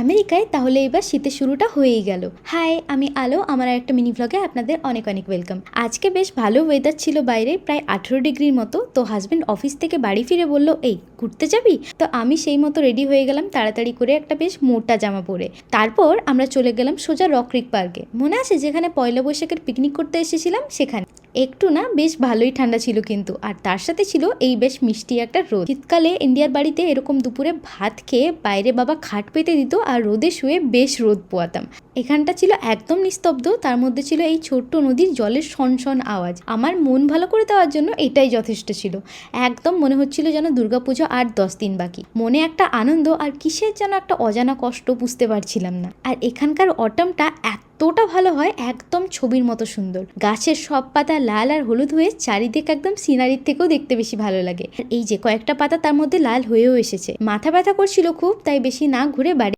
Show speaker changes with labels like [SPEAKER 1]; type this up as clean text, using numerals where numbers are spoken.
[SPEAKER 1] আমেরিকায়, তাহলে এবার শীতের শুরুটা হয়েই গেল। হাই, আমি আলো, আমার একটা মিনি ভ্লগে আপনাদের অনেক অনেক ওয়েলকাম। আজকে বেশ ভালো ওয়েদার ছিল বাইরে, প্রায় 18 ডিগ্রির মতো। তো হাজব্যান্ড অফিস থেকে বাড়ি ফিরে বলল, এই ঘুরতে যাবি? তো আমি সেই মতো রেডি হয়ে গেলাম তাড়াতাড়ি করে, একটা বেশ মোটা জামা পরে। তারপর আমরা চলে গেলাম সোজা রক ক্রিক পার্কে। মনে আছে যেখানে পয়লা বৈশাখের পিকনিক করতে এসেছিলাম সেখানে। একটু না বেশ ভালোই ঠান্ডা ছিল কিন্তু, আর তার সাথে ছিল এই বেশ মিষ্টি একটা রোদ। শীতকালে ইন্ডিয়ার বাড়িতে এরকম দুপুরে ভাত খেয়ে বাইরে বাবা খাট পেতে দিত আর রোদে শুয়ে বেশ রোদ পোয়াতাম। এখানটা ছিল একদম নিস্তব্ধ, তার মধ্যে ছিল এই ছোট্ট নদীর জলের শনশন আওয়াজ। আমার মন ভালো করে দেওয়ার জন্য এটাই যথেষ্ট ছিল। একদম মনে হচ্ছিল যেন দুর্গাপুজো আর 10 দিন বাকি। মনে একটা আনন্দ আর কিসের যেন একটা অজানা কষ্ট, বুঝতে পারছিলাম না। আর এখানকার অটমটা এতটা ভালো হয়, একদম ছবির মতো সুন্দর। গাছের সব পাতা লাল আর হলুদ হয়ে চারিদিকে একদম সিনারির থেকেও দেখতে বেশি ভালো লাগে। আর এই যে কয়েকটা পাতা তার মধ্যে লাল হয়েও এসেছে। মাথা ব্যথা করছিল খুব, তাই বেশি না ঘুরে বাড়ি